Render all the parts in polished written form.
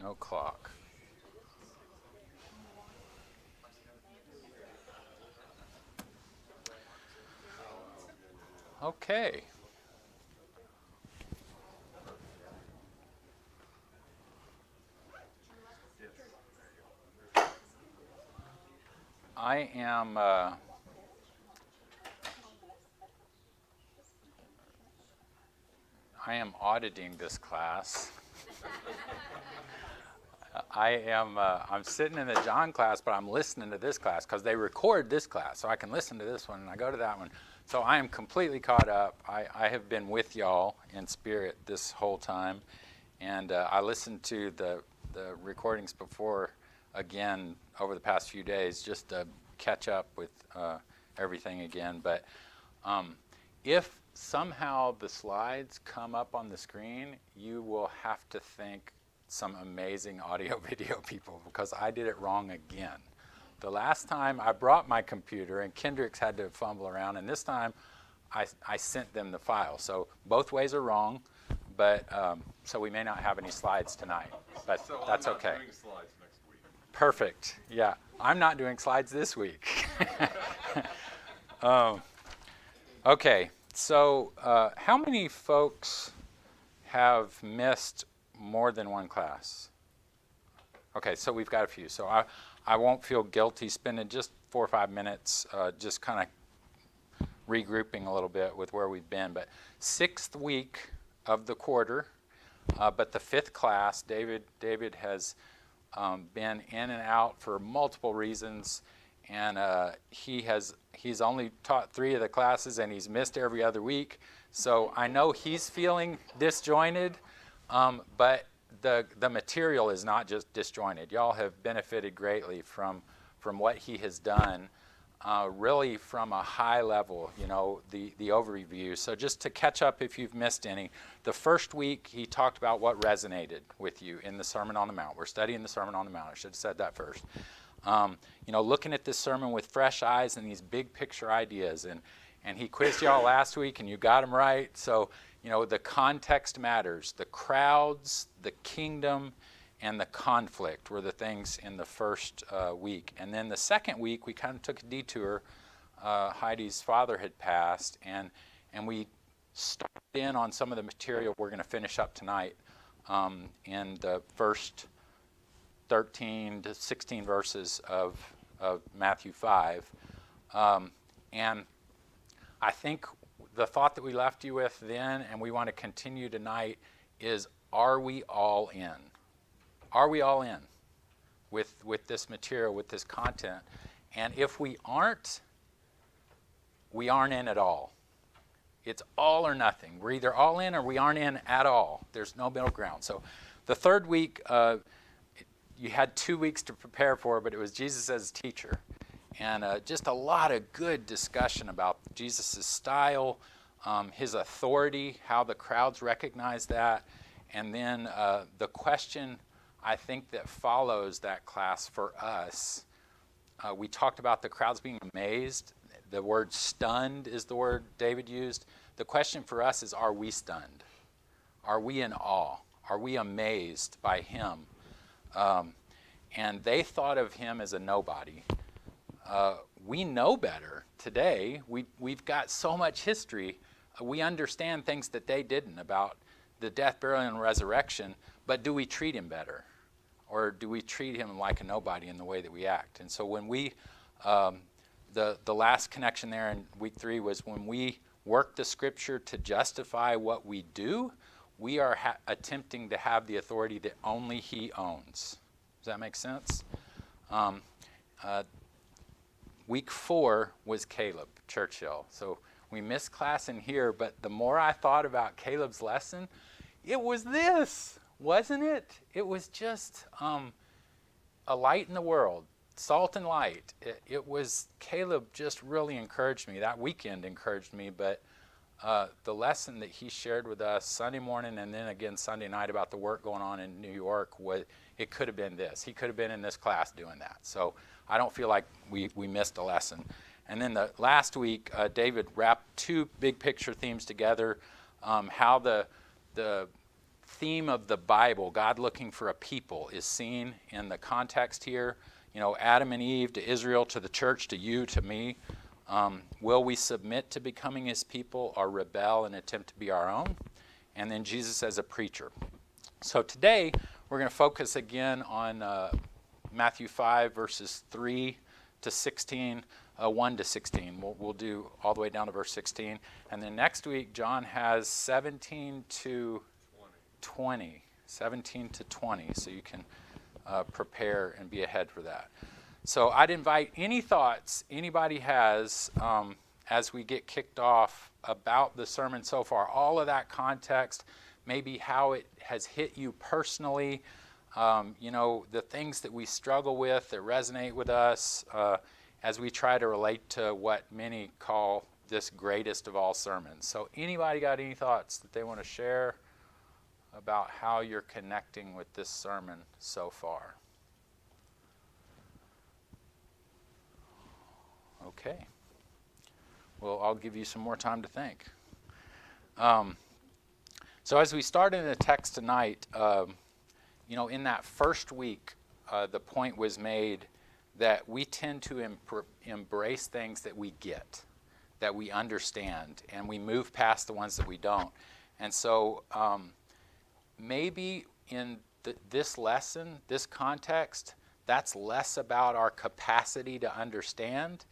No clock. Okay. I am auditing this class. I'm sitting in the John class, but I'm listening to this class because they record this class, so I can listen to this one and I go to that one. So I am completely caught up. I have been with y'all in spirit this whole time, and I listened to the recordings before again over the past few days just to catch up with everything again. But if somehow the slides come up on the screen, you will have to thank some amazing audio video people because I did it wrong again. The last time I brought my computer and Kendricks had to fumble around, and this time I sent them the file. So both ways are wrong, but so we may not have any slides tonight, but so that's okay. I'm not doing slides next week. Perfect. Yeah, I'm not doing slides this week. Okay, so how many folks have missed more than one class? Okay, so we've got a few. So I won't feel guilty spending just 4 or 5 minutes just kind of regrouping a little bit with where we've been. But 6th week of the quarter, but the 5th class, David has been in and out for multiple reasons, and he's only taught 3 of the classes, and he's missed every other week. So I know he's feeling disjointed, but the material is not just disjointed. Y'all have benefited greatly from what he has done, really from a high level, the overview. So just to catch up if you've missed any, the first week he talked about what resonated with you in the Sermon on the Mount. We're studying the Sermon on the Mount. I should have said that first. Looking at this sermon with fresh eyes and these big picture ideas. And he quizzed y'all last week and you got them right. So, the context matters. The crowds, the kingdom, and the conflict were the things in the first week. And then the second week, we kind of took a detour. Heidi's father had passed, and we started in on some of the material we're going to finish up tonight in the first 13 to 16 verses of Matthew 5. And I think the thought that we left you with then, and we want to continue tonight, is are we all in? Are we all in with this material, with this content? And if we aren't, we aren't in at all. It's all or nothing. We're either all in or we aren't in at all. There's no middle ground. So the third week, you had 2 weeks to prepare for, but it was Jesus as teacher. And just a lot of good discussion about Jesus' style, his authority, how the crowds recognize that, and then the question, I think, that follows that class for us. We talked about the crowds being amazed. The word stunned is the word David used. The question for us is, are we stunned? Are we in awe? Are we amazed by him? And they thought of him as a nobody. We know better today. We've got so much history. We understand things that they didn't about the death, burial, and resurrection, but do we treat him better? Or do we treat him like a nobody in the way that we act? And so when we, the last connection there in week 3 was when we work the scripture to justify what we do, we are attempting to have the authority that only he owns. Does that make sense? Week 4 was Caleb Churchill. So we missed class in here, but the more I thought about Caleb's lesson, it was this, wasn't it? It was just a light in the world, salt and light. It was, Caleb just really encouraged me. That weekend encouraged me, but the lesson that he shared with us Sunday morning and then again Sunday night about the work going on in New York, it could have been this. He could have been in this class doing that. So I don't feel like we missed a lesson. And then the last week, David wrapped 2 big picture themes together, how the theme of the Bible, God looking for a people, is seen in the context here. You know, Adam and Eve, to Israel, to the church, to you, to me. Will we submit to becoming his people or rebel and attempt to be our own? And then Jesus as a preacher. So today, we're going to focus again on Matthew 5, verses 3 to 16, 1 to 16. We'll do all the way down to verse 16. And then next week, John has 17 to 20. 17 to 20, so you can prepare and be ahead for that. So I'd invite any thoughts anybody has as we get kicked off about the sermon so far, all of that context, maybe how it has hit you personally, you know, the things that we struggle with that resonate with us as we try to relate to what many call this greatest of all sermons. So anybody got any thoughts that they want to share about how you're connecting with this sermon so far? Okay. Well, I'll give you some more time to think. So as we start in the text tonight, you know, in that first week, the point was made that we tend to embrace things that we get, that we understand, and we move past the ones that we don't. And so maybe in this lesson, this context, that's less about our capacity to understand,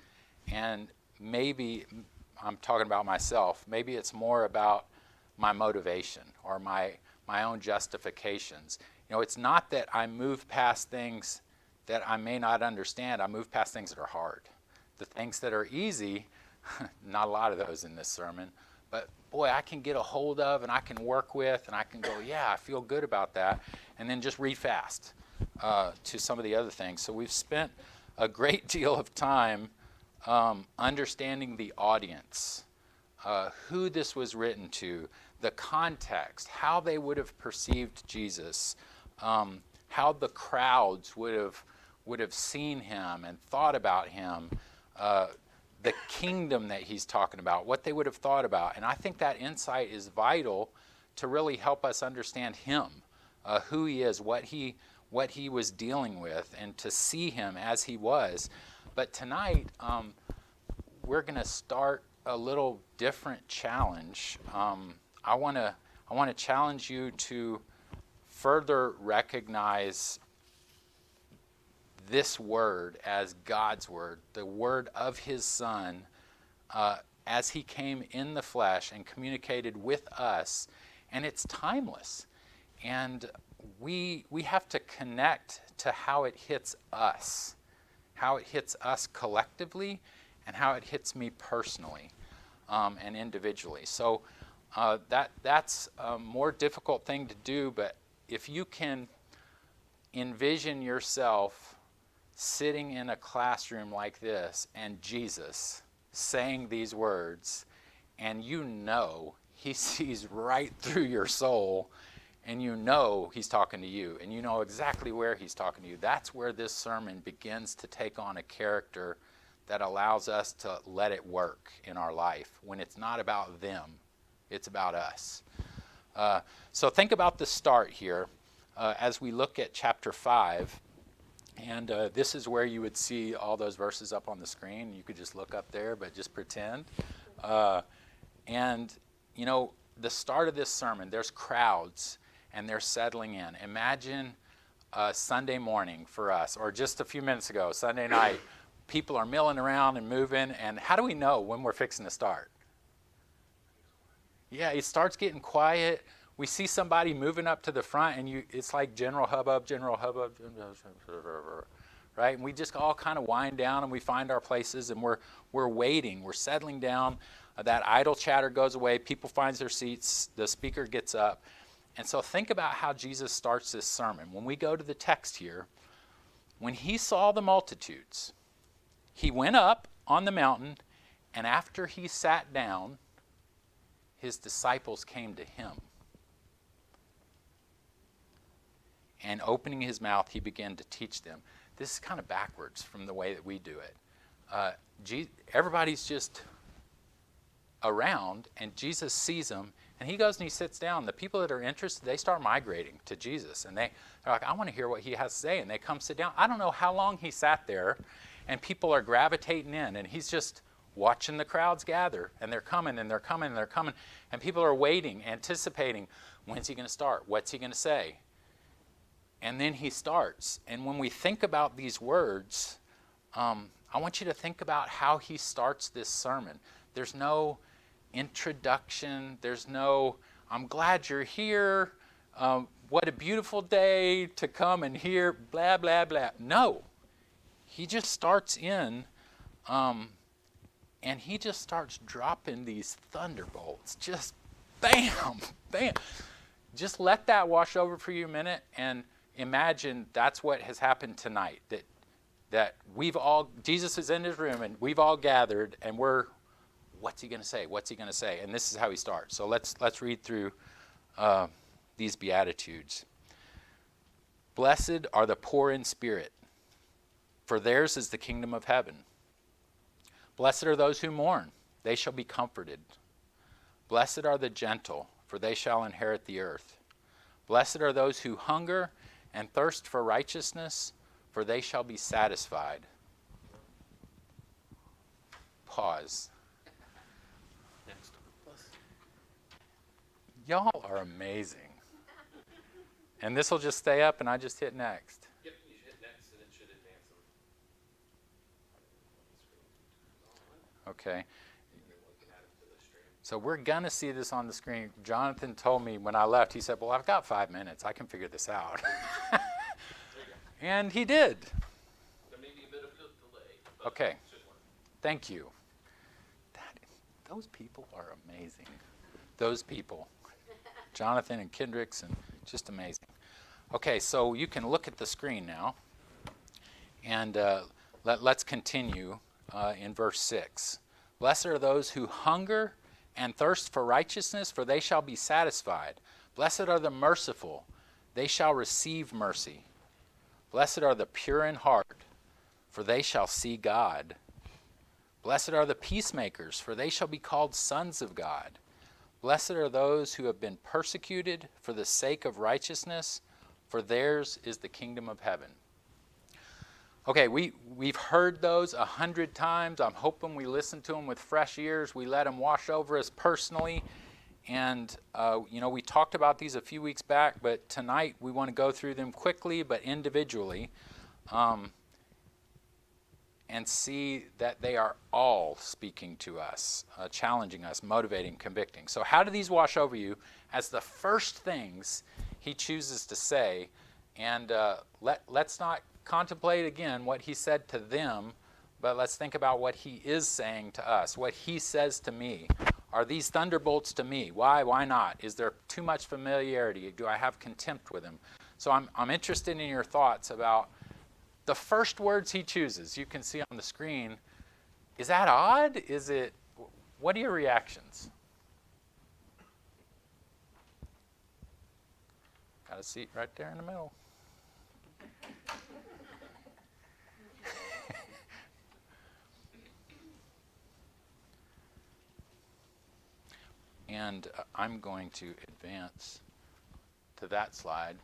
and maybe, I'm talking about myself, maybe it's more about my motivation or my own justifications. You know, it's not that I move past things that I may not understand. I move past things that are hard. The things that are easy, not a lot of those in this sermon, but boy, I can get a hold of and I can work with and I can go, yeah, I feel good about that, and then just read fast to some of the other things. So we've spent a great deal of time understanding the audience, who this was written to, the context, how they would have perceived Jesus, how the crowds would have seen him and thought about him, the kingdom that he's talking about, what they would have thought about. And I think that insight is vital to really help us understand him, who he is, what he was dealing with, and to see him as he was. But tonight, we're going to start a little different challenge. I want to challenge you to further recognize this word as God's word, the word of his Son, as he came in the flesh and communicated with us, and it's timeless. And we have to connect to how it hits us collectively, and how it hits me personally and individually. So that's a more difficult thing to do, but if you can envision yourself sitting in a classroom like this and Jesus saying these words, and you know he sees right through your soul, and you know he's talking to you, and you know exactly where he's talking to you, that's where this sermon begins to take on a character that allows us to let it work in our life when it's not about them, it's about us. So think about the start here as we look at chapter 5. And this is where you would see all those verses up on the screen. You could just look up there, but just pretend. And, you know, the start of this sermon, there's crowds, and they're settling in. Imagine Sunday morning for us, or just a few minutes ago, Sunday night, people are milling around and moving, and how do we know when we're fixing to start? Yeah, it starts getting quiet. We see somebody moving up to the front, and it's like general hubbub, right? And we just all kind of wind down, and we find our places, and we're waiting. We're settling down. That idle chatter goes away. People find their seats. The speaker gets up. And so think about how Jesus starts this sermon. When we go to the text here, when he saw the multitudes, he went up on the mountain, and after he sat down, his disciples came to him. And opening his mouth, he began to teach them. This is kind of backwards from the way that we do it. Everybody's just around, and Jesus sees them, And he goes and he sits down. The people that are interested, they start migrating to Jesus. And they're like, I want to hear what he has to say. And they come sit down. I don't know how long he sat there. And people are gravitating in. And he's just watching the crowds gather. And they're coming and they're coming and they're coming. And people are waiting, anticipating, when's he going to start? What's he going to say? And then he starts. And when we think about these words, I want you to think about how he starts this sermon. There's no introduction. There's no, I'm glad you're here. What a beautiful day to come and hear blah, blah, blah. No. He just starts in and he just starts dropping these thunderbolts. Just bam, bam. Just let that wash over for you a minute and imagine that's what has happened tonight. That we've all, Jesus is in his room and we've all gathered and we're, what's he going to say? What's he going to say? And this is how he starts. So let's read through these Beatitudes. Blessed are the poor in spirit, for theirs is the kingdom of heaven. Blessed are those who mourn, they shall be comforted. Blessed are the gentle, for they shall inherit the earth. Blessed are those who hunger and thirst for righteousness, for they shall be satisfied. Pause. Next. Y'all are amazing. And this will just stay up and I just hit next. Yep, you should hit next and it should advance them. Okay. So we're going to see this on the screen. Jonathan told me when I left, he said, well, I've got 5 minutes. I can figure this out. And he did. There may be a bit of a delay. Okay. It should work. Thank you. Those people are amazing. Those people. Jonathan and Kendricks, and just amazing. Okay, so you can look at the screen now. And let's continue in verse 6. Blessed are those who hunger and thirst for righteousness, for they shall be satisfied. Blessed are the merciful, they shall receive mercy. Blessed are the pure in heart, for they shall see God. Blessed are the peacemakers, for they shall be called sons of God. Blessed are those who have been persecuted for the sake of righteousness, for theirs is the kingdom of heaven. Okay, we've heard those 100 times. I'm hoping we listen to them with fresh ears. We let them wash over us personally. And, we talked about these a few weeks back, but tonight we want to go through them quickly but individually and see that they are all speaking to us, challenging us, motivating, convicting. So how do these wash over you as the first things he chooses to say? And let's not contemplate again what he said to them, but let's think about what he is saying to us, what he says to me. Are these thunderbolts to me? Why? Why not? Is there too much familiarity? Do I have contempt with him? So I'm interested in your thoughts about the first words he chooses. You can see on the screen. Is that odd? Is it? What are your reactions? Got a seat right there in the middle. And I'm going to advance to that slide.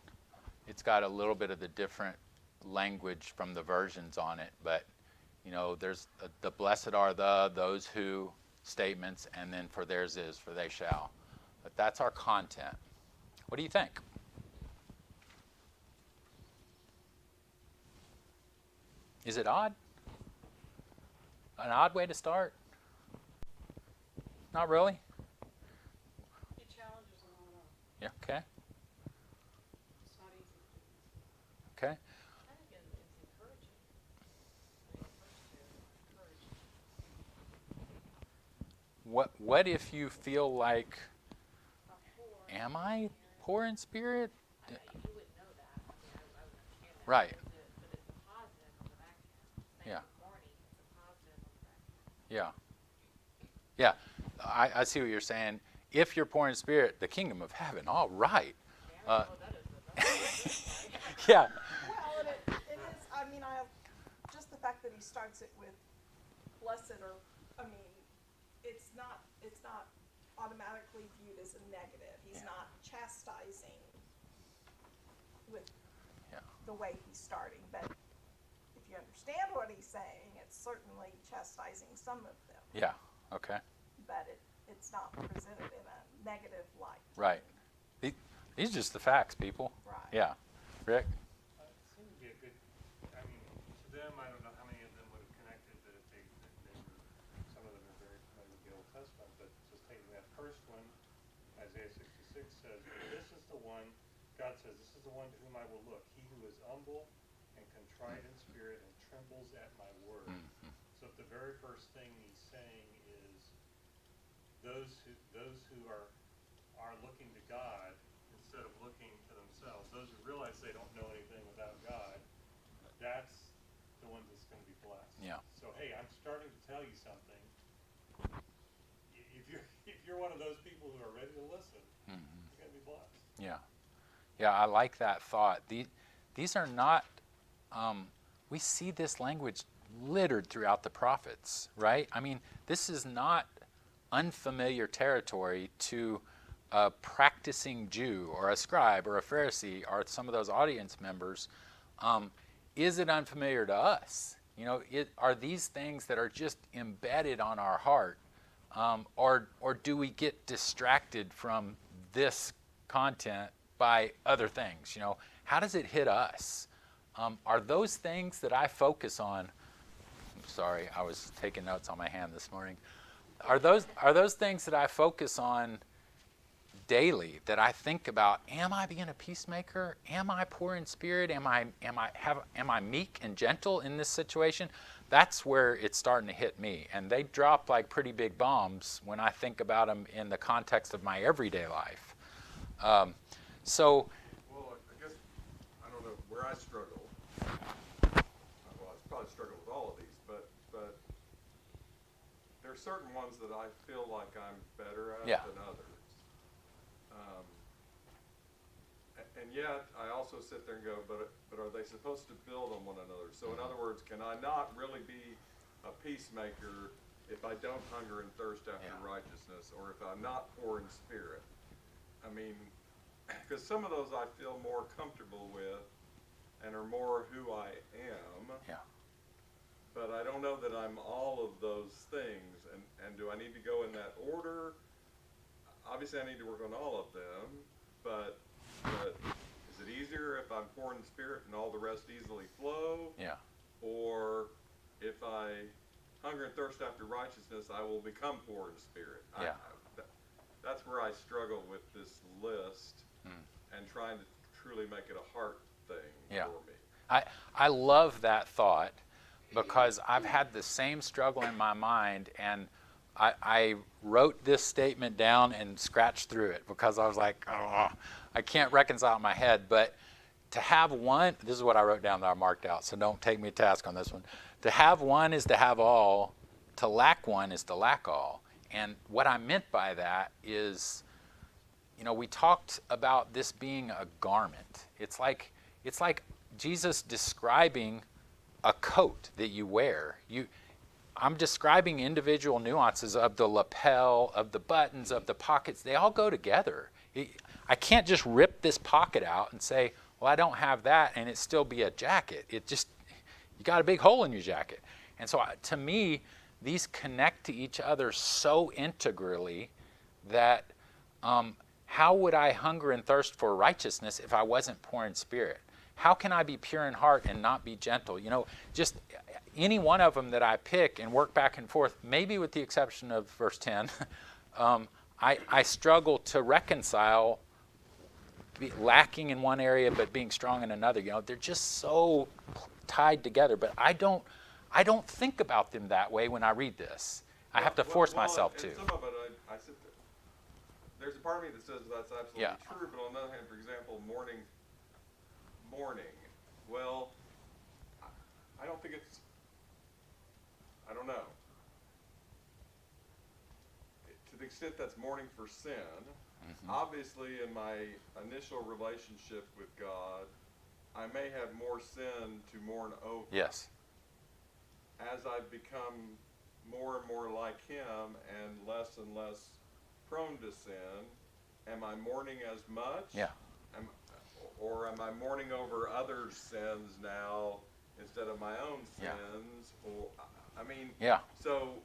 It's got a little bit of the different language from the versions on it, but there's the blessed are those who statements, and then for theirs is, for they shall. But that's our content. What do you think? Is it odd? An odd way to start? Not really? Yeah, okay. It's not easy to do. Okay. I think it's encouraging. The first two are encouraging. What if you feel like, Poor, am I poor in spirit? you wouldn't know that. I mean, I would understand that. Right. But it's a positive on the back end. Same Yeah. with mourning, it's a positive on the back end. Yeah. Yeah. I see what you're saying. If you're poor in spirit, the kingdom of heaven. All right. Yeah, that is Yeah. Well, it is, just the fact that he starts it with blessed, or, it's not automatically viewed as a negative. He's Yeah. not chastising with Yeah. the way he's starting, but if you understand what he's saying, it's certainly chastising some of them, Yeah. Okay. but it's not presented in a negative light. Right. These are just the facts, people. Right. Yeah. Rick? It seemed to be a good, I mean, to them, I don't know how many of them would have connected that if they were, some of them are very familiar with the Old Testament, but just taking that first one, Isaiah 66 says, "But this is the one," God says, "this is the one to whom I will look, he who is humble and contrite in spirit and trembles at my word." Mhm. So if the very first thing he's saying is those who are looking to God instead of looking to themselves, those who realize they don't know anything without God, that's the ones that's going to be blessed. Yeah. So hey, I'm starting to tell you something. If you're one of those people who are ready to listen, Mhm. you're going to be blessed. Yeah. Yeah, I like that thought. These are not, we see this language littered throughout the prophets, right? I mean, this is not unfamiliar territory to a practicing Jew or a scribe or a Pharisee or some of those audience members. Is it unfamiliar to us? You know, are these things that are just embedded on our heart? Or do we get distracted from this content by other things? You know, how does it hit us? Are those things that I focus on? Sorry, I was taking notes on my hand this morning. Are those things that I focus on daily, that I think about? Am I being a peacemaker? Am I poor in spirit? Am I meek and gentle in this situation? That's where it's starting to hit me, and they drop like pretty big bombs when I think about them in the context of my everyday life. So, Well, I guess, I don't know where I struggle. Well, I probably struggle with all of these, but there are certain ones that I feel like I'm better at Yeah. than others. And yet, I also sit there and go, but are they supposed to build on one another? So in other words, can I not really be a peacemaker if I don't hunger and thirst after Yeah. righteousness, or if I'm not poor in spirit? I mean, because some of those I feel more comfortable with and are more who I am. yeah. But I don't know that I'm all of those things. And do I need to go in that order? Obviously, I need to work on all of them. But is it easier if I'm poor in spirit and all the rest easily flow? Yeah. Or if I hunger and thirst after righteousness, I will become poor in spirit? Yeah. That's where I struggle with this list and trying to truly make it a heart thing Yeah. for me. I love that thought, because I've had the same struggle in my mind, and I wrote this statement down and scratched through it because I was like, oh, I can't reconcile it in my head. But to have one, this is what I wrote down that I marked out, so don't take me to task on this one. To have one is to have all. To lack one is to lack all. And what I meant by that is, you know, we talked about this being a garment. It's like Jesus describing a coat that you wear. I'm describing individual nuances of the lapel, of the buttons, of the pockets. They all go together. I can't just rip this pocket out and say, well, I don't have that, and it still be a jacket. You got a big hole in your jacket. And so to me, these connect to each other so integrally that how would I hunger and thirst for righteousness if I wasn't poor in spirit? How can I be pure in heart and not be gentle? You know, just any one of them that I pick and work back and forth, maybe with the exception of verse 10, I struggle to reconcile lacking in one area but being strong in another. You know, they're just so tied together. But I don't think about them that way when I read this. I have to force myself to. And some of it, I sit there. There's a part of me that says that's absolutely Yeah. true, but on the other hand, for example, mourning. Well, I don't think it's. I don't know. To the extent that's mourning for sin, obviously in my initial relationship with God, I may have more sin to mourn over. Yes. As I've become more and more like Him and less prone to sin, am I mourning as much? Yeah. Or am I mourning over others' sins now instead of my own Yeah. sins? Or, I mean, Yeah. so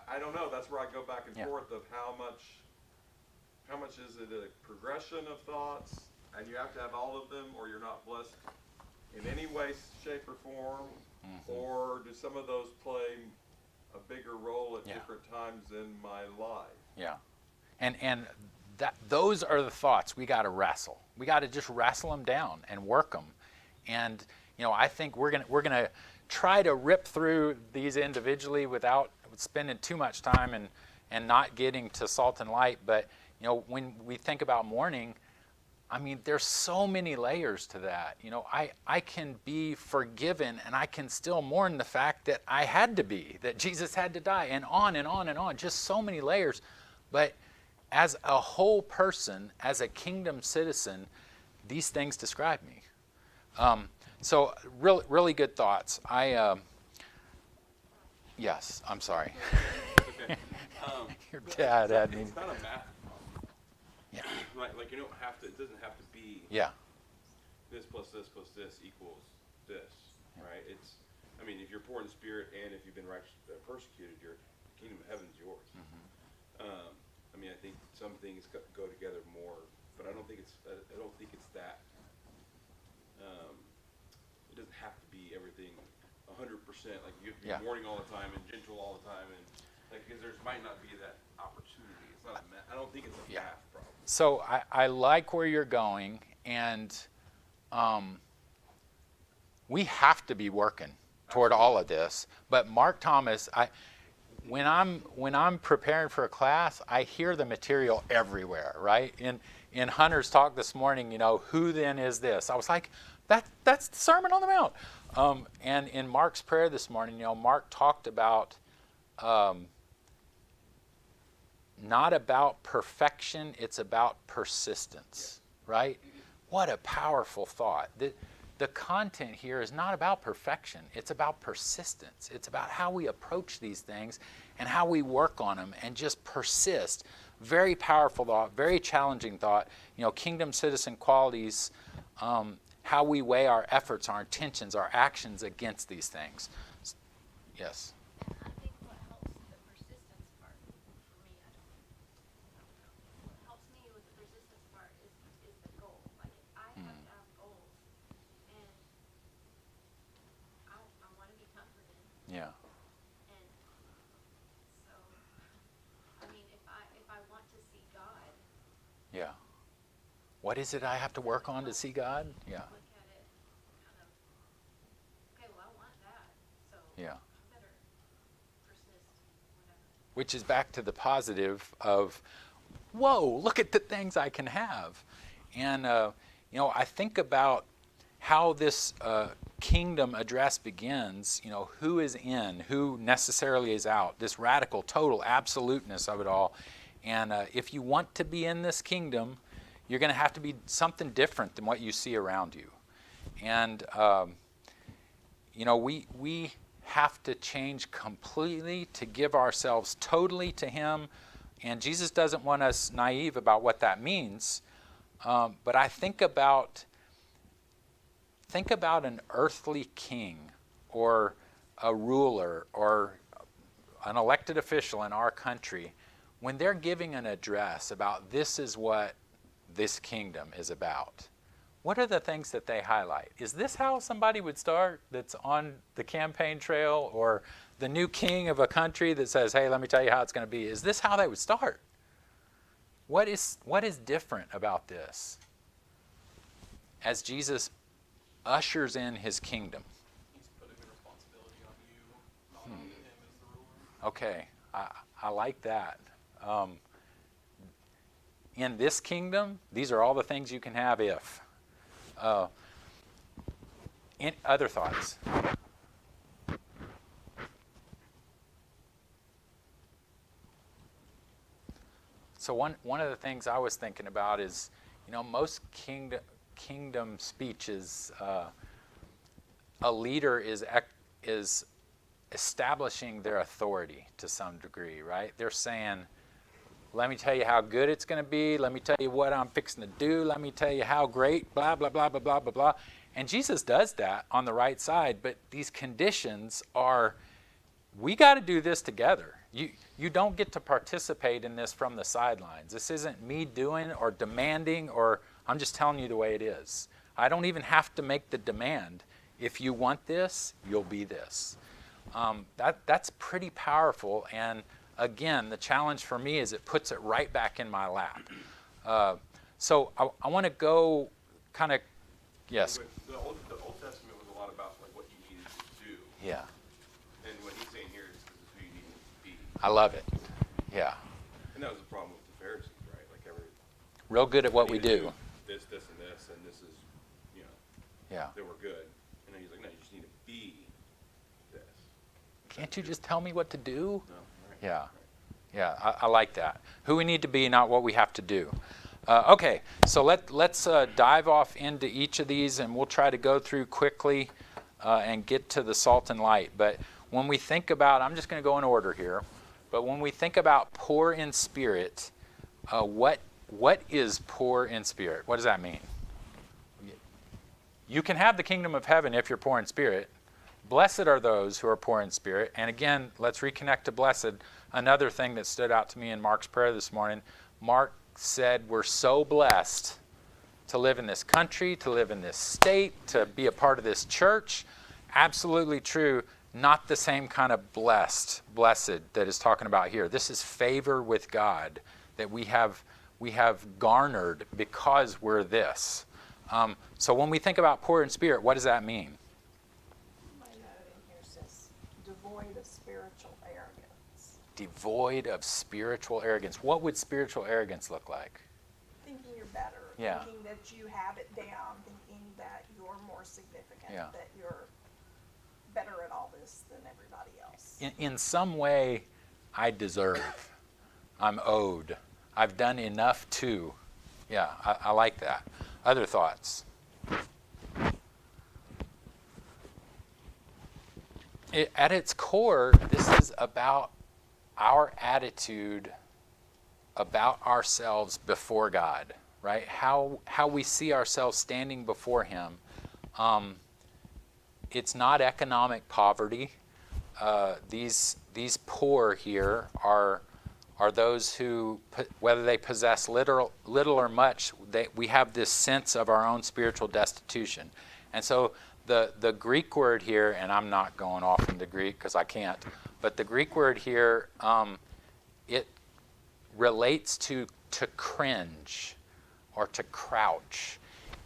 I don't know. That's where I go back and Yeah. forth of how much is it a progression of thoughts, and you have to have all of them, or you're not blessed in any way, shape, or form, or do some of those play a bigger role at Yeah. different times in my life? Yeah. And those are the thoughts we got to wrestle. We got to just wrestle them down and work them. And I think we're gonna try to rip through these individually without spending too much time and not getting to salt and light. But when we think about mourning, I mean, there's so many layers to that. I can be forgiven and I can still mourn the fact that I had to be, that Jesus had to die, and on and on and on. Just so many layers. But as a whole person, as a kingdom citizen, these things describe me. So really good thoughts. Yes, I'm sorry. Okay. Your dad had me. It's not a math problem. Yeah. Like you don't have to. It doesn't have to be Yeah. this plus this plus this equals this, right? I mean, if you're poor in spirit and if you've been persecuted, the kingdom of heaven's yours. I mean, I think some things go together more, but I don't think it's that. It doesn't have to be everything 100%. Like you have to be Yeah. mourning all the time and gentle all the time, and because there might not be that opportunity. It's not. I don't think it's a Yeah. math problem. So I like where you're going, and we have to be working toward all of this. But Mark Thomas, when I'm preparing for a class, I hear the material everywhere, right? In Hunter's talk this morning, who then is this? I was like, that's the Sermon on the Mount. And in Mark's prayer this morning, Mark talked about not about perfection, it's about persistence, right? What a powerful thought. The content here is not about perfection, it's about persistence. It's about how we approach these things and how we work on them and just persist. Very powerful thought, very challenging thought. Kingdom citizen qualities, how we weigh our efforts, our intentions, our actions against these things. Yes. I think what helps the persistence part for me, I don't know. What helps me with the persistence part is the goal. Like if I have to have goals, and I want to be comforted, Yeah. and so I mean, if I want to see God, Yeah. What is it I have to work on to see God? Yeah. look at it kind of, okay, well I want that, so Yeah. I better persist, whatever. Which is back to the positive of, whoa, look at the things I can have. And, I think about how this kingdom address begins, who is in, who necessarily is out, this radical, total absoluteness of it all. And if you want to be in this kingdom, you're going to have to be something different than what you see around you. And, we have to change completely to give ourselves totally to Him. And Jesus doesn't want us naive about what that means. But I think about an earthly king or a ruler or an elected official in our country. When they're giving an address about this is what this kingdom is about, what are the things that they highlight? Is this how somebody would start that's on the campaign trail, or the new king of a country that says, hey, let me tell you how it's going to be? Is this how they would start? What is different about this as Jesus ushers in His kingdom? He's putting the responsibility on you, not on him as the ruler. Okay, I like that. In this kingdom, these are all the things you can have if. In other thoughts? So one of the things I was thinking about is, most kingdom speeches, a leader is establishing their authority to some degree, right? They're saying, Let me tell you how good it's going to be. Let me tell you what I'm fixing to do. Let me tell you how great, blah, blah, blah, blah, blah, blah, blah. And Jesus does that on the right side, but these conditions are, we got to do this together. You don't get to participate in this from the sidelines. This isn't me doing or demanding, or I'm just telling you the way it is. I don't even have to make the demand. If you want this, you'll be this. That's pretty powerful. And again, the challenge for me is it puts it right back in my lap. So I want to go kind of, yes. The Old Testament was a lot about like what you needed to do. Yeah, And what he's saying here is this is who you need to be. I love it. Yeah, And that was the problem with the Pharisees, right? Like real good at what we need to do. This, and this is, you know, Yeah. they were good. And then he's like, no, you just need to be this. Can't you just tell me what to do? No, right? Yeah. Right. Yeah, I like that. Who we need to be, not what we have to do. Okay, so let's dive off into each of these, and we'll try to go through quickly and get to the salt and light. But when we think about, I'm just going to go in order here, but when we think about poor in spirit, what is poor in spirit? What does that mean? You can have the kingdom of heaven if you're poor in spirit. Blessed are those who are poor in spirit. And again, let's reconnect to blessed. Another thing that stood out to me in Mark's prayer this morning, Mark said we're so blessed to live in this country, to live in this state, to be a part of this church. Absolutely true. Not the same kind of blessed that is talking about here. This is favor with God that we have garnered because we're this. So when we think about poor in spirit, what does that mean? My note in here says, devoid of spiritual arrogance. Devoid of spiritual arrogance. What would spiritual arrogance look like? Thinking you're better. Yeah. Thinking that you have it down. Thinking that you're more significant. Yeah. That you're better at all this than everybody else. In some way, I deserve. I'm owed. I've done enough to. Yeah, I like that. Other thoughts? At its core, this is about our attitude about ourselves before God, right? How we see ourselves standing before Him. It's not economic poverty. These poor here are those who, whether they possess little or much, we have this sense of our own spiritual destitution. And so the Greek word here, and I'm not going off into Greek because I can't, but the Greek word here, it relates to cringe or to crouch.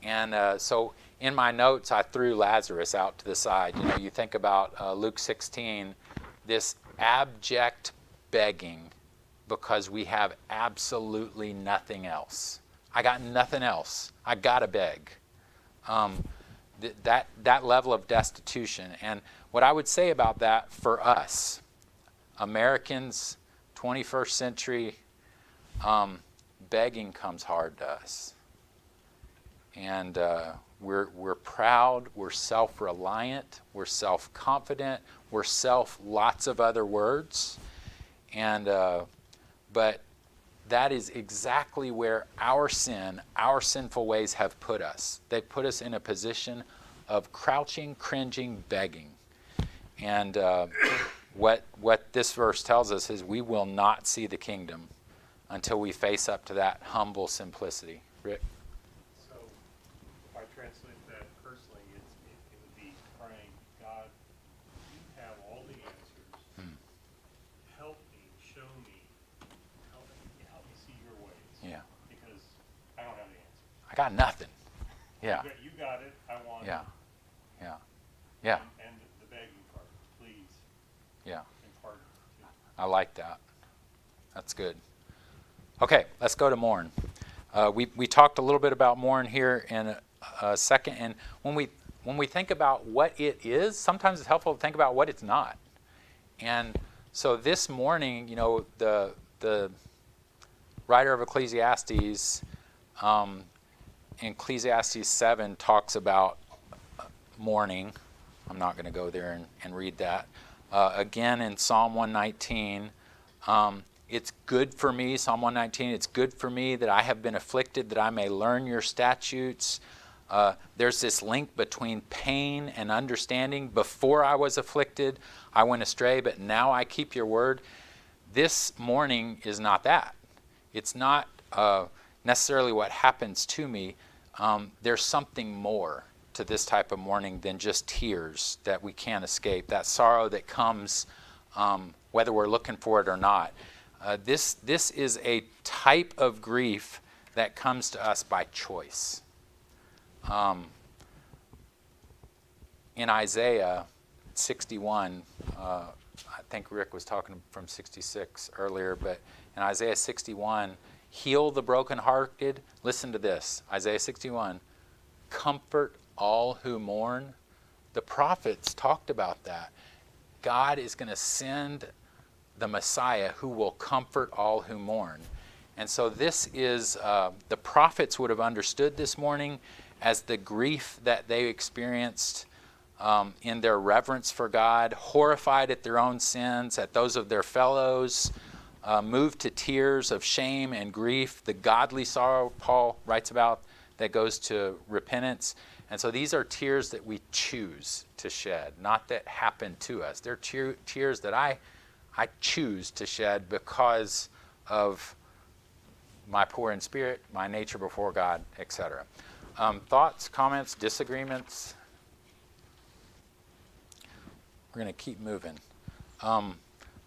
And so in my notes, I threw Lazarus out to the side. You know, you think about Luke 16, this abject begging because we have absolutely nothing else. I got nothing else. I gotta beg. That level of destitution. And what I would say about that for us, Americans, 21st century, begging comes hard to us. And we're proud, we're self-reliant, we're self-confident, we're lots of other words. And but that is exactly where our sin, our sinful ways have put us. They've put us in a position of crouching, cringing, begging. And what this verse tells us is we will not see the kingdom until we face up to that humble simplicity. Rick? So if I translate that personally, it would be praying, God, you have all the answers. Help me, show me, help me see your ways. Yeah. Because I don't have the answer. I got nothing. Yeah. You got it, I want Yeah. it. Yeah. Yeah. And the begging part, please Yeah. impart it to me. I like that. That's good. Okay, let's go to mourn. We talked a little bit about mourn here in a second, and when we think about what it is, sometimes it's helpful to think about what it's not. And so this morning, you know, the writer of Ecclesiastes, in Ecclesiastes 7 talks about mourning. I'm not going to go there and read that. Again in Psalm 119, It's good for me, Psalm 119, it's good for me that I have been afflicted, that I may learn your statutes. There's this link between pain and understanding. Before I was afflicted, I went astray, but now I keep your word. This mourning is not that. It's not necessarily what happens to me. There's something more to this type of mourning than just tears that we can't escape, that sorrow that comes whether we're looking for it or not. This is a type of grief that comes to us by choice. In Isaiah 61, I think Rick was talking from 66 earlier, but in Isaiah 61, heal the brokenhearted. Listen to this, Isaiah 61, comfort all who mourn. The prophets talked about that. God is going to send the Messiah who will comfort all who mourn. And so this is, the prophets would have understood this morning as the grief that they experienced in their reverence for God, horrified at their own sins, at those of their fellows, moved to tears of shame and grief, the godly sorrow Paul writes about that goes to repentance. And so these are tears that we choose to shed, not that happen to us. They're tears that I choose to shed because of my poor in spirit, my nature before God, etc. Thoughts, comments, disagreements? We're going to keep moving.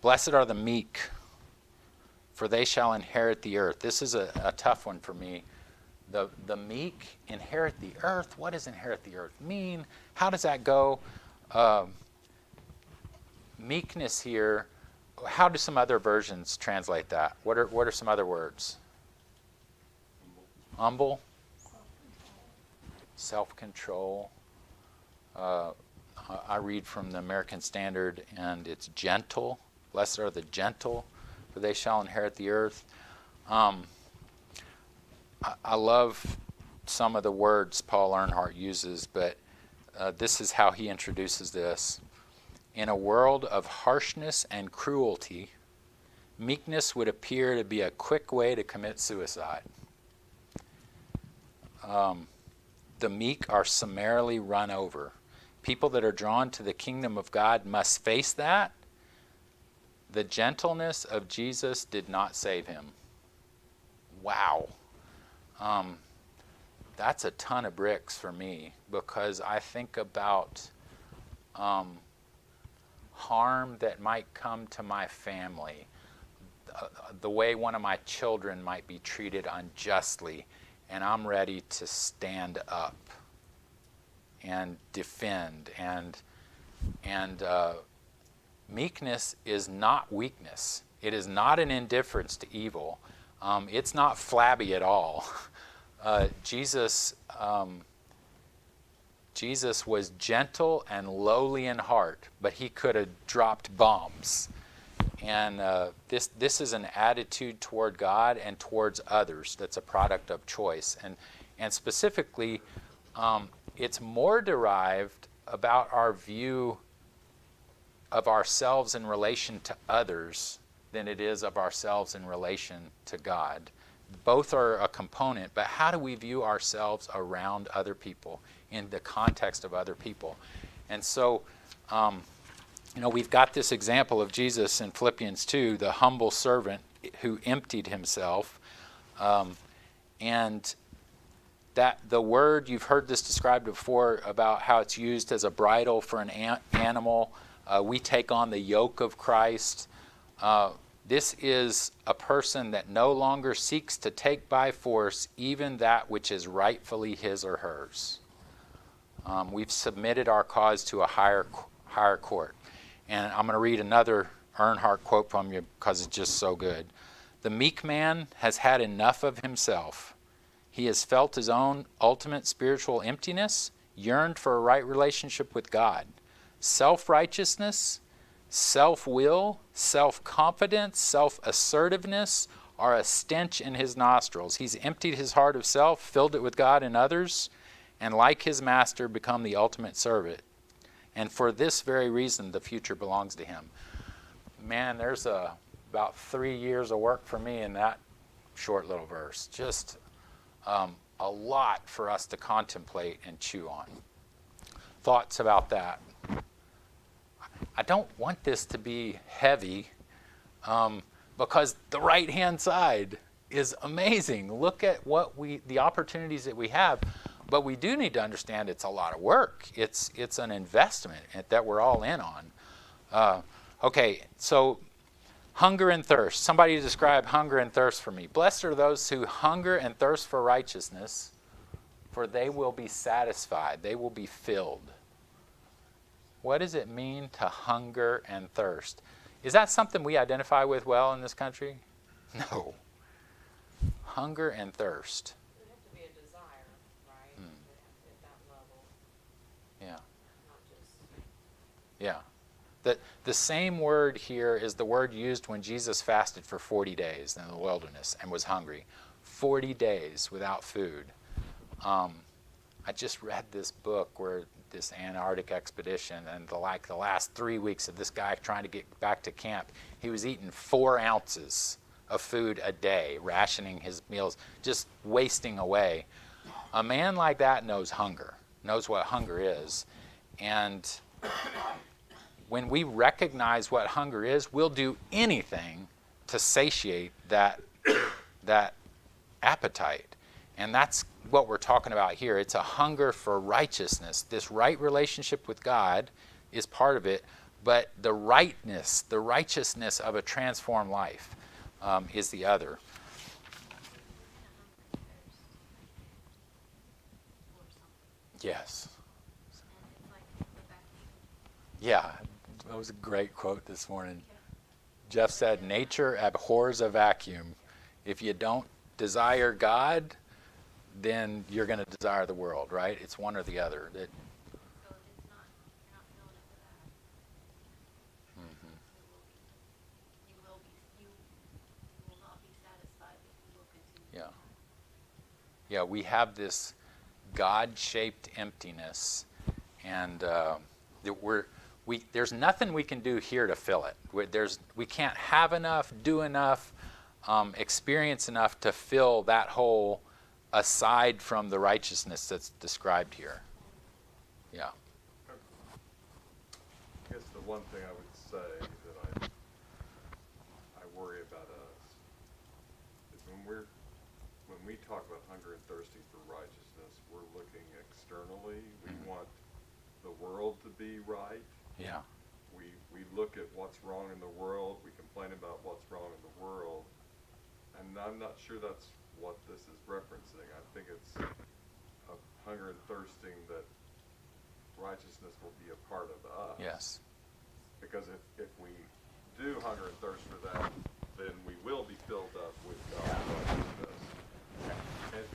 Blessed are the meek, for they shall inherit the earth. This is a tough one for me. The meek inherit the earth. What does inherit the earth mean? How does that go? Meekness here, how do some other versions translate that? What are some other words? Humble. Self-control. I read from the American Standard, and it's gentle. Blessed are the gentle, for they shall inherit the earth. I love some of the words Paul Earnhardt uses, but this is how he introduces this. In a world of harshness and cruelty, meekness would appear to be a quick way to commit suicide. The meek are summarily run over. People that are drawn to the kingdom of God must face that. The gentleness of Jesus did not save him. Wow. That's a ton of bricks for me, because I think about harm that might come to my family, the way one of my children might be treated unjustly, and I'm ready to stand up and defend. And meekness is not weakness. It is not an indifference to evil. It's not flabby at all. Jesus was gentle and lowly in heart, but he could have dropped bombs. And this is an attitude toward God and towards others that's a product of choice. And specifically, it's more derived about our view of ourselves in relation to others than it is of ourselves in relation to God. Both are a component, but how do we view ourselves around other people, in the context of other people? And so, we've got this example of Jesus in Philippians 2, the humble servant who emptied himself. And that the word, you've heard this described before about how it's used as a bridle for an animal. We take on the yoke of Christ. This is a person that no longer seeks to take by force even that which is rightfully his or hers. We've submitted our cause to a higher court. And I'm going to read another Earnhardt quote from you because it's just so good. The meek man has had enough of himself. He has felt his own ultimate spiritual emptiness, yearned for a right relationship with God. Self-righteousness, self-will, self-confidence, self-assertiveness are a stench in his nostrils. He's emptied his heart of self, filled it with God and others, and like his master, become the ultimate servant. And for this very reason, the future belongs to him. Man, there's a about 3 years of work for me in that short little verse. Just a lot for us to contemplate and chew on. Thoughts about that? I don't want this to be heavy because the right-hand side is amazing. Look at the opportunities that we have, but we do need to understand it's a lot of work. It's an investment that we're all in on. Okay, so hunger and thirst. Somebody describe hunger and thirst for me. Blessed are those who hunger and thirst for righteousness, for they will be satisfied. They will be filled. What does it mean to hunger and thirst? Is that something we identify with well in this country? No. Hunger and thirst. It would have to be a desire, right? At that level, Yeah. not just. Yeah. The same word here is the word used when Jesus fasted for 40 days in the wilderness and was hungry. 40 days without food. I just read this book where this Antarctic expedition, and the last 3 weeks of this guy trying to get back to camp, he was eating 4 ounces of food a day, rationing his meals, just wasting away. A man like that knows hunger, knows what hunger is. And when we recognize what hunger is, we'll do anything to satiate that appetite. And that's what we're talking about here. It's a hunger for righteousness. This right relationship with God is part of it, but the righteousness of a transformed life is the other. Yes. Yeah, that was a great quote this morning. Jeff said, nature abhors a vacuum. If you don't desire God, then you're going to desire the world, right? It's one or the other. So if it's not, you're not filling it with that. You will not be satisfied, but you will continue. Yeah, we have this God-shaped emptiness, and there's nothing we can do here to fill it. We can't have enough, do enough, experience enough to fill that hole aside from the righteousness that's described here. Yeah. I guess the one thing I would say that I worry about us is when we talk about hunger and thirsting for righteousness, we're looking externally. We want the world to be right. Yeah. We look at what's wrong in the world. We complain about what's wrong in the world, and I'm not sure that's what this is referencing. I think it's a hunger and thirsting that righteousness will be a part of us. Yes. Because if we do hunger and thirst for that, then we will be filled up with God's righteousness.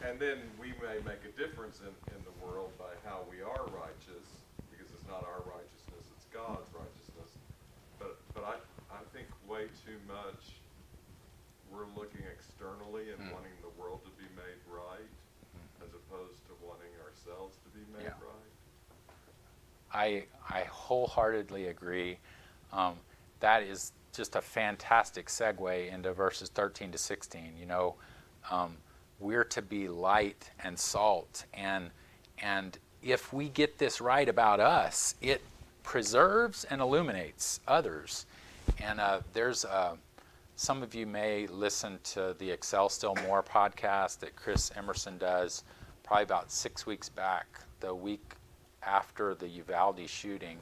And then we may make a difference in the world by how we are righteous, because it's not our righteousness, it's God's righteousness. But I think way too much we're looking externally and wanting the world to be made right, as opposed to wanting ourselves to be made right. I wholeheartedly agree. That is just a fantastic segue into verses 13 to 16. We're to be light and salt, and if we get this right about us, it preserves and illuminates others. And there's some of you may listen to the Excel Still More podcast that Chris Emerson does, probably about 6 weeks back, the week after the Uvalde shootings.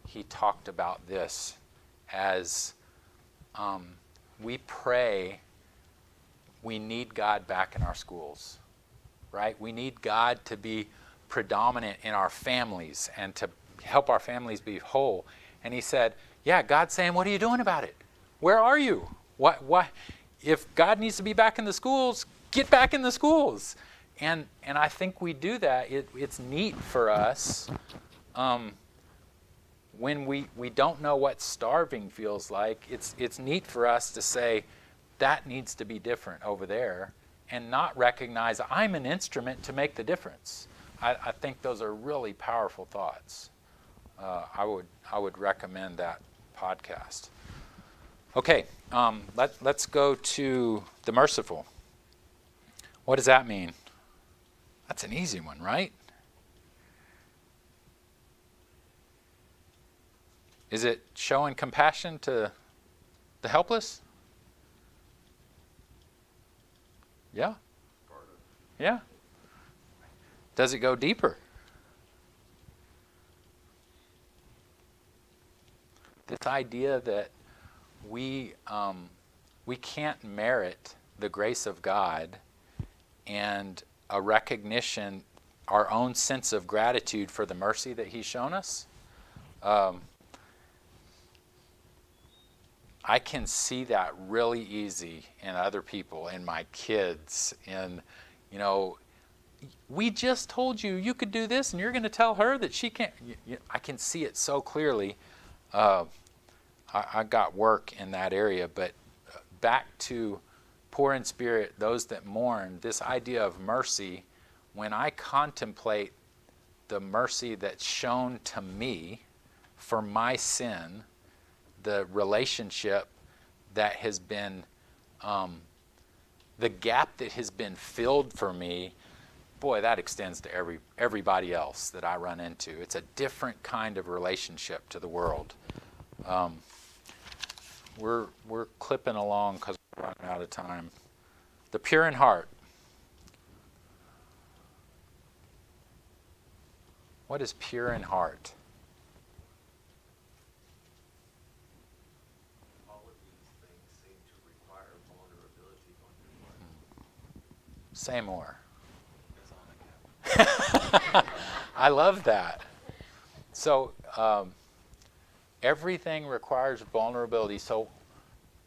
He talked about this as we pray. We need God back in our schools, right? We need God to be predominant in our families and to help our families be whole. And he said, yeah, God's saying, what are you doing about it? Where are you? What? If God needs to be back in the schools, get back in the schools. And I think we do that. It's neat for us when we don't know what starving feels like. It's neat for us to say, that needs to be different over there, and not recognize I'm an instrument to make the difference. I think those are really powerful thoughts. I would recommend that podcast. Okay, let's go to the merciful. What does that mean? That's an easy one, right? Is it showing compassion to the helpless? Yeah. Yeah. Does it go deeper? This idea that we can't merit the grace of God, and a recognition, our own sense of gratitude for the mercy that He's shown us. I can see that really easy in other people, in my kids, in, we just told you you could do this and you're going to tell her that she can't. I can see it so clearly. I got work in that area, but back to poor in spirit, those that mourn, this idea of mercy, when I contemplate the mercy that's shown to me for my sin, the relationship that has been, the gap that has been filled for me, boy, that extends to everybody else that I run into. It's a different kind of relationship to the world. We're clipping along because we're running out of time. The pure in heart. What is pure in heart? All of these things seem to require vulnerability on your part. Say more. That's all I got. I love that. So everything requires vulnerability. So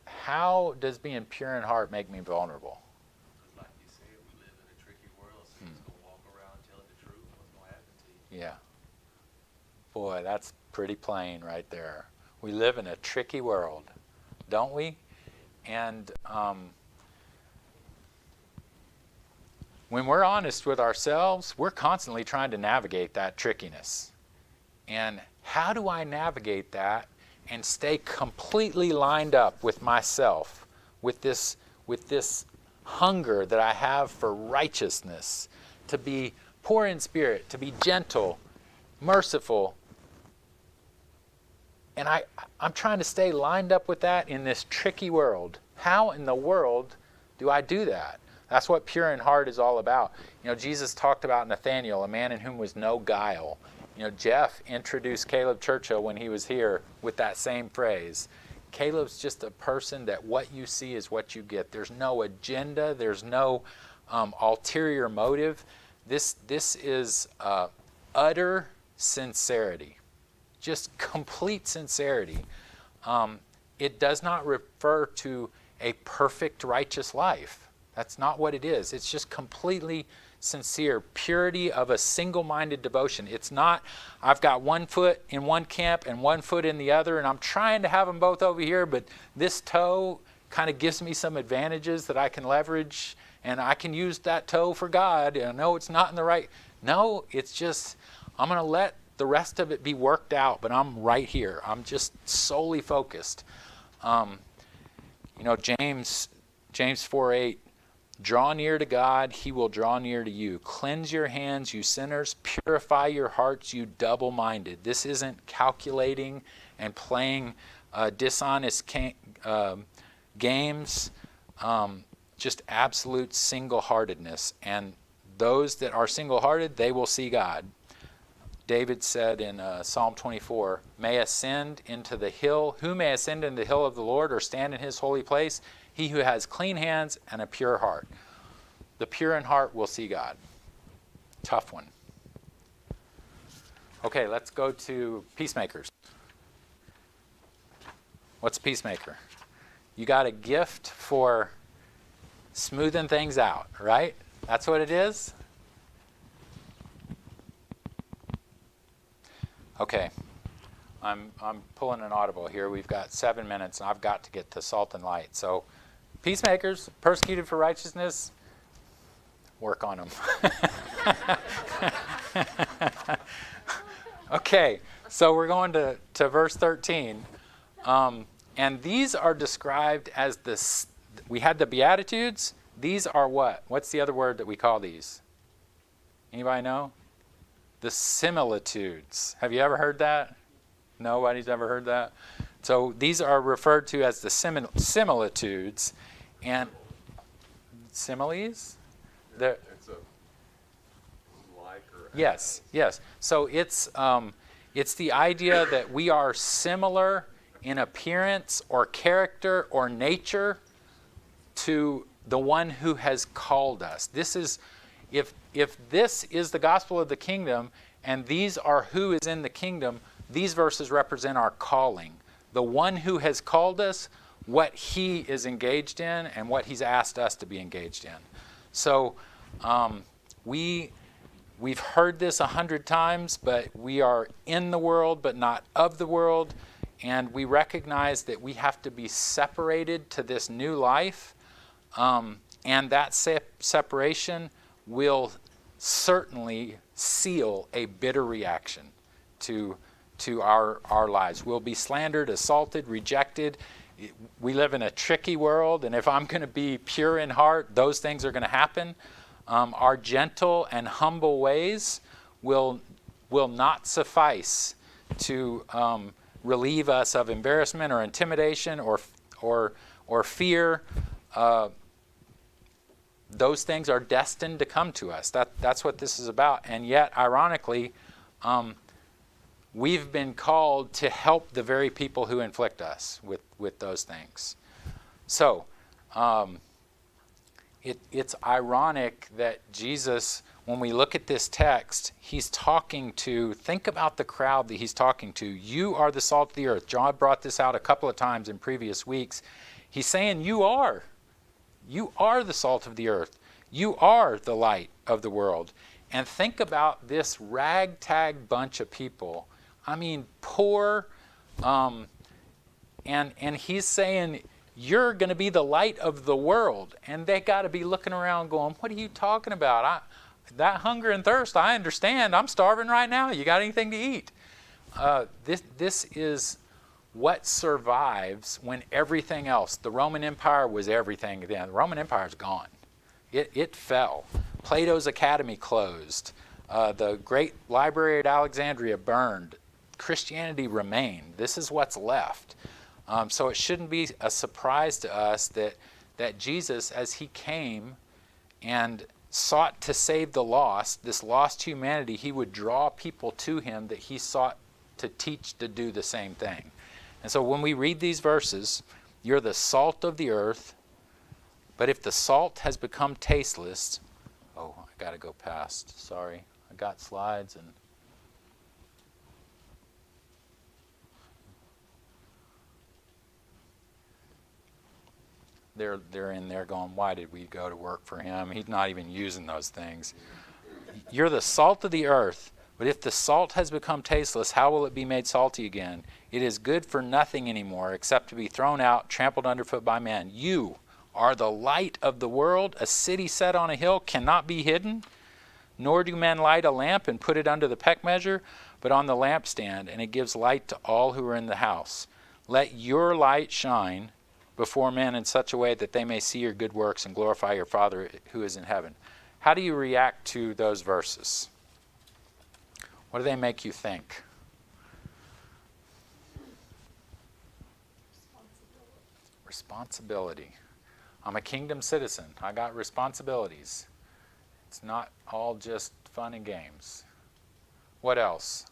how does being pure in heart make me vulnerable? Because like you said, we live in a tricky world, so you're just going to walk around telling the truth. What's going to happen to you? Yeah. Boy, that's pretty plain right there. We live in a tricky world, don't we? And when we're honest with ourselves, we're constantly trying to navigate that trickiness. And how do I navigate that and stay completely lined up with myself, with this hunger that I have for righteousness, to be poor in spirit, to be gentle, merciful. And I'm trying to stay lined up with that in this tricky world. How in the world do I do that? That's what pure in heart is all about. Jesus talked about Nathaniel, a man in whom was no guile. Jeff introduced Caleb Churchill when he was here with that same phrase. Caleb's just a person that what you see is what you get. There's no agenda. There's no ulterior motive. This is utter sincerity, just complete sincerity. It does not refer to a perfect righteous life. That's not what it is. It's just completely sincere, purity of a single-minded devotion. It's not, I've got one foot in one camp and one foot in the other, and I'm trying to have them both over here, but this toe kind of gives me some advantages that I can leverage, and I can use that toe for God. And I know it's not in the right. No, it's just, I'm going to let the rest of it be worked out, but I'm right here. I'm just solely focused. James 4:8, draw near to God, He will draw near to you. Cleanse your hands, you sinners. Purify your hearts, you double-minded. This isn't calculating and playing dishonest games. Just absolute single-heartedness. And those that are single-hearted, they will see God. David said in Psalm 24, may ascend into the hill. Who may ascend into the hill of the Lord or stand in His holy place? He who has clean hands and a pure heart. The pure in heart will see God. Tough one. Okay, let's go to peacemakers. What's a peacemaker? You got a gift for smoothing things out, right? That's what it is? Okay. I'm pulling an audible here. We've got 7 minutes, and I've got to get to salt and light. So, peacemakers, persecuted for righteousness, work on them. Okay, so we're going to verse 13. And these are described as we had the Beatitudes. These are what? What's the other word that we call these? Anybody know? The similitudes. Have you ever heard that? Nobody's ever heard that? So these are referred to as the similitudes. And similes? They're, It's a like or yes, yes. So it's the idea that we are similar in appearance or character or nature to the one who has called us. This is, if this is the gospel of the kingdom and these are who is in the kingdom, these verses represent our calling. The one who has called us, what he is engaged in and what he's asked us to be engaged in. So we've heard this 100 times, but we are in the world but not of the world. And we recognize that we have to be separated to this new life. And that separation will certainly seal a bitter reaction to our lives. We'll be slandered, assaulted, rejected. We live in a tricky world, and if I'm going to be pure in heart, those things are going to happen. Our gentle and humble ways will not suffice to relieve us of embarrassment or intimidation or fear. Those things are destined to come to us. That's what this is about. And yet, ironically, we've been called to help the very people who inflict us with those things. So, it's ironic that Jesus, when we look at this text, he's talking to, think about the crowd that he's talking to. You are the salt of the earth. John brought this out a couple of times in previous weeks. He's saying you are the salt of the earth. You are the light of the world. And think about this ragtag bunch of people. I mean, poor. And he's saying, you're going to be the light of the world. And they got to be looking around going, what are you talking about? That hunger and thirst, I understand. I'm starving right now. You got anything to eat? This is what survives when everything else, the Roman Empire was everything then. The Roman Empire is gone. It fell. Plato's Academy closed. The great library at Alexandria burned. Christianity remained. This is what's left. So it shouldn't be a surprise to us that Jesus, as he came and sought to save the lost, this lost humanity, he would draw people to him that he sought to teach to do the same thing. And so when we read these verses, you're the salt of the earth, but if the salt has become tasteless, I got to go past, sorry. I got slides and... They're in there going, why did we go to work for him? He's not even using those things. You're the salt of the earth, but if the salt has become tasteless, how will it be made salty again? It is good for nothing anymore except to be thrown out, trampled underfoot by men. You are the light of the world. A city set on a hill cannot be hidden, nor do men light a lamp and put it under the peck measure, but on the lampstand, and it gives light to all who are in the house. Let your light shine before men in such a way that they may see your good works and glorify your Father who is in heaven. How do you react to those verses? What do they make you think? Responsibility. I'm a kingdom citizen. I got responsibilities. It's not all just fun and games. What else?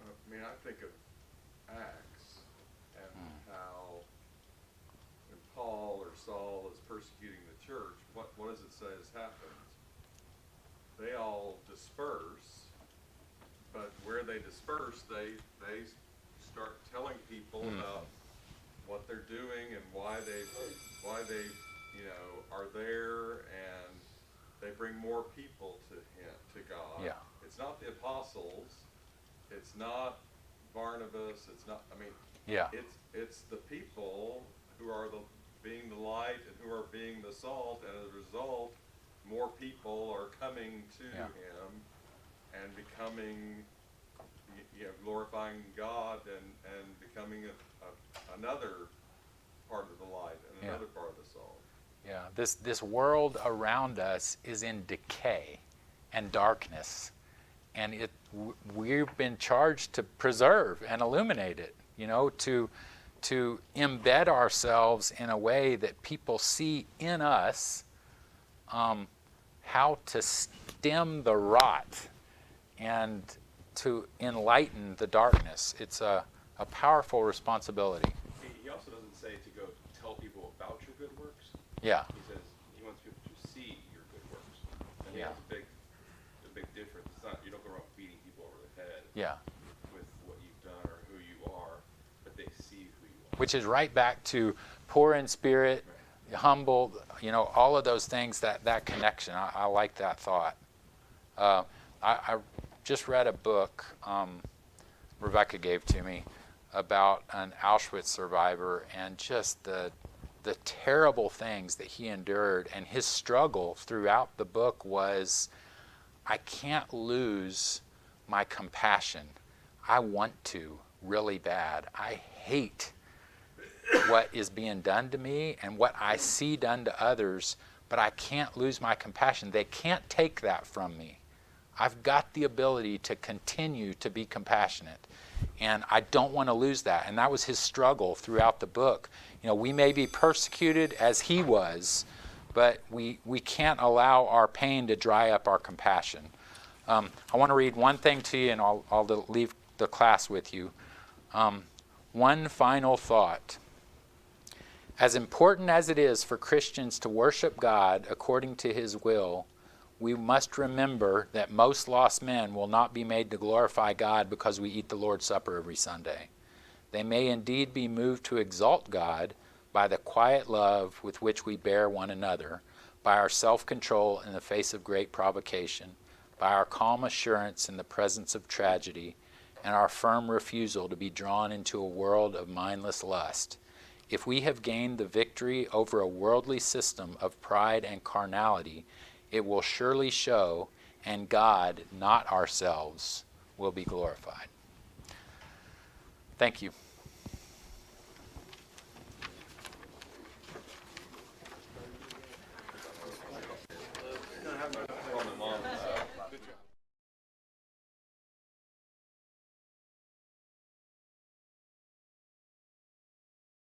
I mean, I think of Acts and how when Paul or Saul is persecuting the church, what does it say has happened? They all disperse, but where they disperse, they start telling people about what they're doing and why they are there, and they bring more people to God. Yeah. It's not the apostles. It's not Barnabas. It's not. I mean. Yeah. It's the people who are being the light and who are being the salt, and as a result, more people are coming to him and becoming, glorifying God and becoming another part of the light and Yeah. another part of the soul. Yeah, this world around us is in decay and darkness, and we've been charged to preserve and illuminate it. To embed ourselves in a way that people see in us how to stem the rot and to enlighten the darkness. It's a powerful responsibility. He also doesn't say to go tell people about your good works. Yeah. He says he wants people to see your good works. And Yeah. that's a big difference. It's not, you don't go around beating people over the head Yeah. with what you've done or who you are, but they see who you are. Which is right back to poor in spirit, humble, all of those things, that connection. I like that thought. I just read a book Rebecca gave to me about an Auschwitz survivor and just the terrible things that he endured, and his struggle throughout the book was, I can't lose my compassion. I want to really bad. I hate what is being done to me and what I see done to others, but I can't lose my compassion. They can't take that from me. I've got the ability to continue to be compassionate, and I don't want to lose that. And that was his struggle throughout the book. We may be persecuted as he was, but we can't allow our pain to dry up our compassion. I want to read one thing to you, and I'll leave the class with you. One final thought. As important as it is for Christians to worship God according to his will, we must remember that most lost men will not be made to glorify God because we eat the Lord's Supper every Sunday. They may indeed be moved to exalt God by the quiet love with which we bear one another, by our self-control in the face of great provocation, by our calm assurance in the presence of tragedy, and our firm refusal to be drawn into a world of mindless lust. If we have gained the victory over a worldly system of pride and carnality, it will surely show, and God, not ourselves, will be glorified. Thank you.